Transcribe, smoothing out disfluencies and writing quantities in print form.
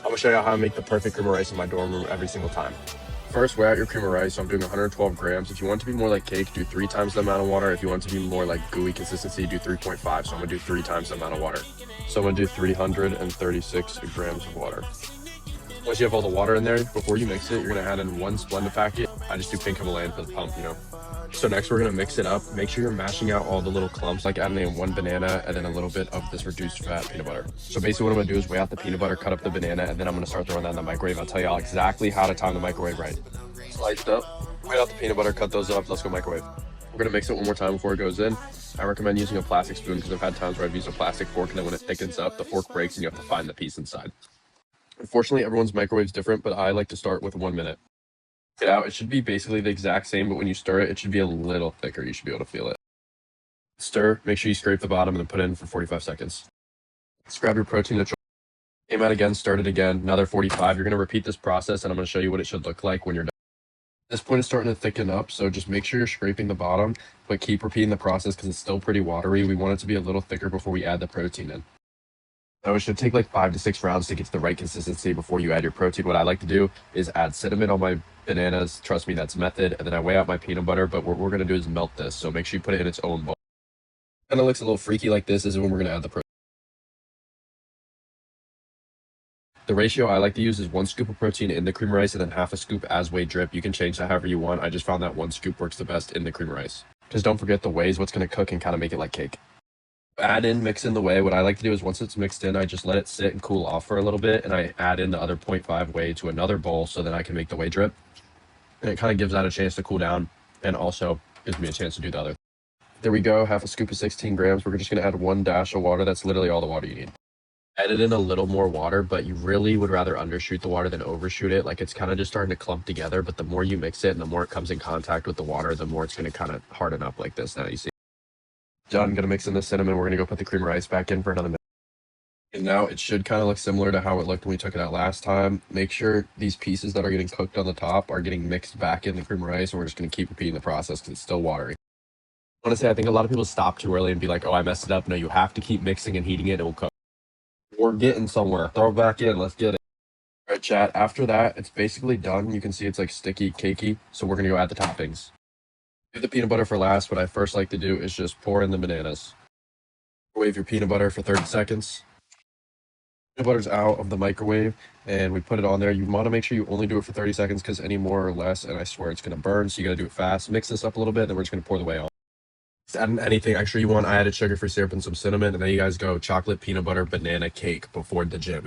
I'm gonna show you how I make the perfect cream of rice in my dorm room every single time. First, weigh out your cream of rice. So I'm doing 112 grams. If you want it to be more like cake, do 3 times the amount of water. If you want it to be more like gooey consistency, do 3.5. So I'm gonna do 3 times the amount of water. So I'm gonna do 336 grams of water. Once you have all the water in there, before you mix it, you're gonna add in 1 Splenda packet. I just do pink Himalayan for the pump, you know. So next we're gonna mix it up. Make sure you're mashing out all the little clumps, like adding in 1 banana and then a little bit of this reduced fat peanut butter. So basically what I'm gonna do is weigh out the peanut butter, cut up the banana, and then I'm gonna start throwing that in the microwave. I'll tell y'all exactly how to time the microwave right. Sliced up, weigh out the peanut butter, cut those up, let's go microwave. We're gonna mix it one more time before it goes in. I recommend using a plastic spoon because I've had times where I've used a plastic fork and then when it thickens up, the fork breaks and you have to find the piece inside. Unfortunately, everyone's microwave's different, but I like to start with 1 minute. It out. It should be basically the exact same, but when you stir it, it should be a little thicker. You should be able to feel it. Stir, make sure you scrape the bottom and then put it in for 45 seconds. Let's grab your protein, aim out again, start it again, another 45. You're going to repeat this process and I'm going to show you what it should look like when you're done. At this point, it's starting to thicken up, so just make sure you're scraping the bottom, but keep repeating the process because it's still pretty watery. We want it to be a little thicker before we add the protein in. So it should take like 5 to 6 rounds to get to the right consistency before you add your protein. What I like to do is add cinnamon on my bananas. Trust me, that's method. And then I weigh out my peanut butter, but what we're going to do is melt this. So make sure you put it in its own bowl. Kind of looks a little freaky like this is when we're going to add the protein. The ratio I like to use is 1 scoop of protein in the cream rice and then half a scoop as whey drip. You can change that however you want. I just found that 1 scoop works the best in the cream rice. Just don't forget the whey is what's going to cook and kind of make it like cake. Add in, mix in the whey. What I like to do is once it's mixed in, I just let it sit and cool off for a little bit, and I add in the other 0.5 whey to another bowl so that I can make the whey drip. And it kind of gives that a chance to cool down and also gives me a chance to do the other. There we go, half a scoop of 16 grams. We're just going to add 1 dash of water. That's literally all the water you need. Add in a little more water, but you really would rather undershoot the water than overshoot it. Like it's kind of just starting to clump together, but the more you mix it and the more it comes in contact with the water, the more it's going to kind of harden up like this. Now you see. Done. Gonna mix in the cinnamon. We're gonna go put the cream rice back in for another minute. And now it should kind of look similar to how it looked when we took it out last time. Make sure these pieces that are getting cooked on the top are getting mixed back in the cream rice, and we're just gonna keep repeating the process because it's still watery. I want to say I think a lot of people stop too early and be like, "Oh, I messed it up." No, you have to keep mixing and heating it. It will cook. We're getting somewhere. Throw it back in. Let's get it. All right, chat. After that, it's basically done. You can see it's like sticky, cakey. So we're gonna go add the toppings. Do the peanut butter for last. What I first like to do is just pour in the bananas. Microwave your peanut butter for 30 seconds. Peanut butter's out of the microwave and we put it on there. You want to make sure you only do it for 30 seconds because any more or less, and I swear it's going to burn. So you got to do it fast. Mix this up a little bit, then we're just going to pour the whey on. Just add in anything extra you want. I added sugar-free syrup and some cinnamon, and then you guys go chocolate, peanut butter, banana cake before the gym.